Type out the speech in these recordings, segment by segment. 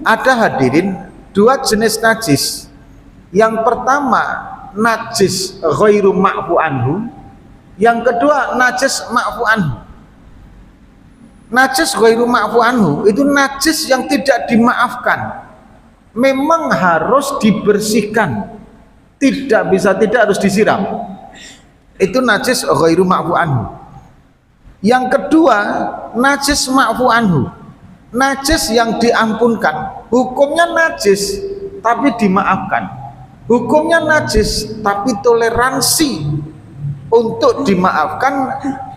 ada hadirin dua jenis najis. Yang pertama najis ghairu ma'fu anhu, yang kedua najis ma'fu anhu. Najis ghairu ma'fu anhu itu najis yang tidak dimaafkan, memang harus dibersihkan, tidak bisa tidak, harus disiram. Itu najis ghairu ma'fu anhu. Yang kedua najis ma'fu anhu, najis yang diampunkan. Hukumnya najis tapi dimaafkan, hukumnya najis tapi toleransi untuk dimaafkan,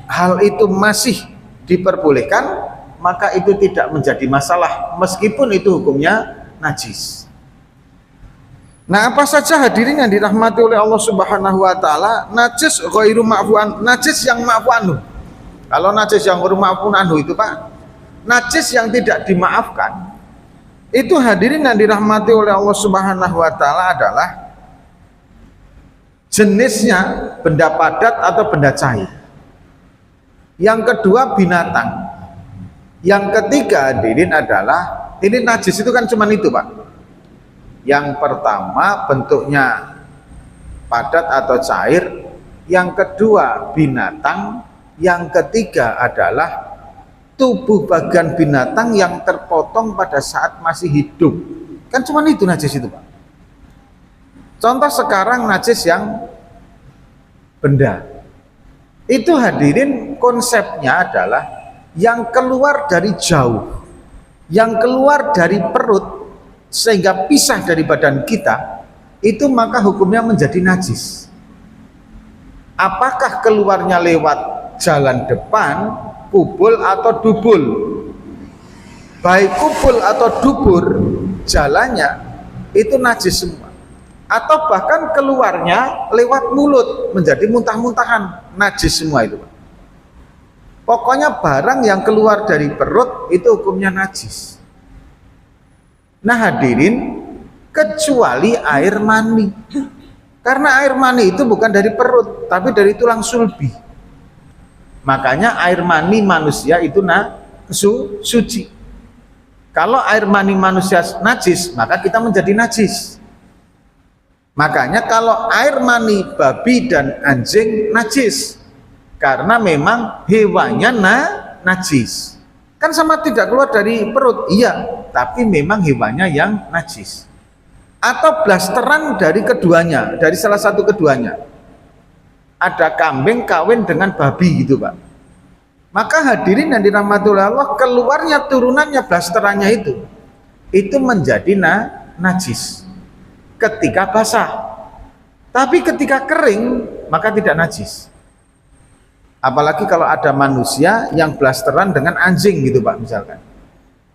hal itu masih diperbolehkan, maka itu tidak menjadi masalah meskipun itu hukumnya najis. Nah, apa saja hadirin yang dirahmati oleh Allah Subhanahu wa taala, najis ghairu ma'fu, najis yang ma'fu anhu. Kalau najis yang ghairu ma'fu anhu itu Pak, najis yang tidak dimaafkan. Itu hadirin yang dirahmati oleh Allah Subhanahu wa taala adalah jenisnya benda padat atau benda cair. Yang kedua binatang. Yang ketiga hadirin adalah, ini najis itu kan cuman itu Pak. Yang pertama bentuknya padat atau cair, yang kedua binatang, yang ketiga adalah tubuh bagian binatang yang terpotong pada saat masih hidup. Kan cuman itu najis itu Pak. Contoh sekarang najis yang benda. Itu hadirin konsepnya adalah yang keluar dari jauh, yang keluar dari perut sehingga pisah dari badan kita, itu maka hukumnya menjadi najis. Apakah keluarnya lewat jalan depan, kubul atau dubul? Baik kubul atau dubur jalannya itu najis semua. Atau bahkan keluarnya lewat mulut menjadi muntah-muntahan, najis semua itu. Pokoknya barang yang keluar dari perut itu hukumnya najis. Nah hadirin, kecuali air mani, karena air mani itu bukan dari perut tapi dari tulang sulbi. Makanya air mani manusia itu suci. Kalau air mani manusia najis, maka kita menjadi najis. Makanya kalau air mani babi dan anjing najis, karena memang hewannya najis. Kan sama tidak keluar dari perut, iya, tapi memang hewannya yang najis. Atau blasteran dari keduanya, dari salah satu keduanya. Ada kambing kawin dengan babi gitu Pak. Maka hadirin yang dirahmati oleh Allah, keluarnya turunannya blasterannya itu menjadi najis ketika basah. Tapi ketika kering maka tidak najis. Apalagi kalau ada manusia yang blasteran dengan anjing gitu Pak misalkan.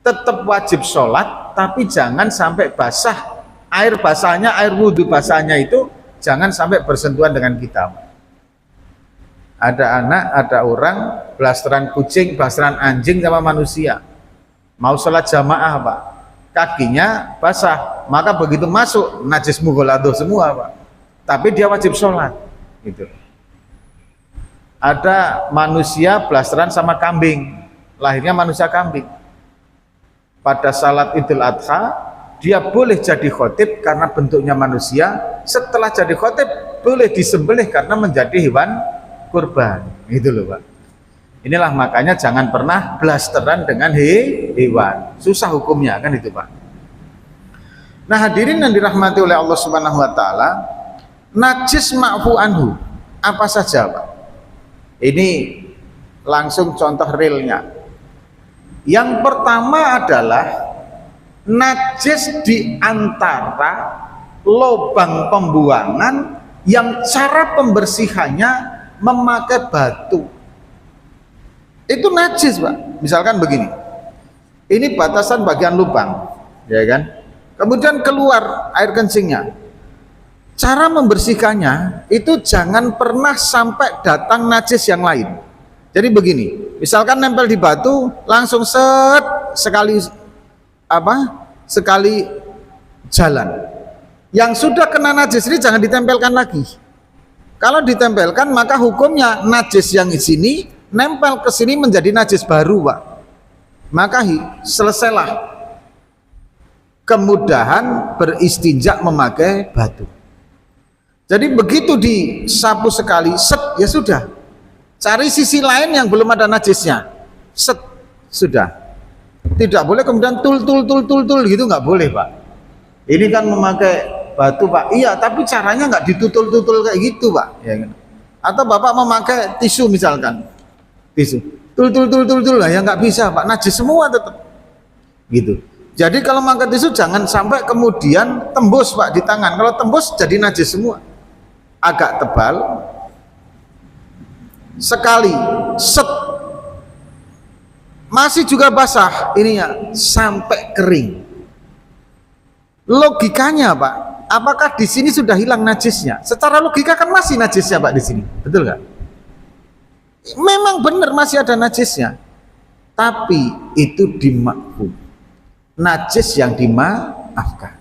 Tetap wajib sholat tapi jangan sampai basah. Air basahnya, air wudhu basahnya itu jangan sampai bersentuhan dengan kita. Ada anak, ada orang blasteran kucing, blasteran anjing sama manusia. Mau sholat jamaah Pak, kakinya basah, maka begitu masuk najis mughaladzah semua Pak. Tapi dia wajib sholat gitu. Ada manusia blasteran sama kambing, lahirnya manusia kambing. Pada salat Idul Adha dia boleh jadi khotib karena bentuknya manusia. Setelah jadi khotib boleh disembelih karena menjadi hewan kurban. Itu loh Pak. Inilah makanya jangan pernah blasteran dengan hewan. Susah hukumnya kan itu Pak. Nah hadirin yang dirahmati oleh Allah Subhanahu wa taala, najis ma'fu anhu apa saja Pak? Ini langsung contoh realnya. Yang pertama adalah najis di antara lubang pembuangan yang cara pembersihannya memakai batu. Itu najis Pak. Misalkan begini, ini batasan bagian lubang, ya kan? Kemudian keluar air kencingnya. Cara membersihkannya itu jangan pernah sampai datang najis yang lain. Jadi begini, misalkan nempel di batu, langsung sekali jalan. Yang sudah kena najis ini jangan ditempelkan lagi. Kalau ditempelkan maka hukumnya najis yang di sini nempel ke sini menjadi najis baru Pak. Maka selesailah. kemudahan beristinja memakai batu. Jadi begitu disapu sekali, set, ya sudah. Cari sisi lain yang belum ada najisnya, set, sudah. Tidak boleh kemudian tul gitu, nggak boleh Pak. Ini kan memakai batu Pak. Iya, tapi caranya nggak ditutul kayak gitu Pak. Ya, atau Bapak memakai tisu misalkan, tisu, tul lah, ya nggak bisa Pak, najis semua tetap. Gitu. Jadi kalau memakai tisu jangan sampai kemudian tembus Pak di tangan. Kalau tembus jadi najis semua. Agak tebal, sekali set, masih juga basah ininya sampai kering. Logikanya Pak, apakah di sini sudah hilang najisnya? Secara logika kan masih najisnya Pak di sini, betul nggak? Memang benar masih ada najisnya, tapi itu dimaafkan. Najis yang dimaafkan.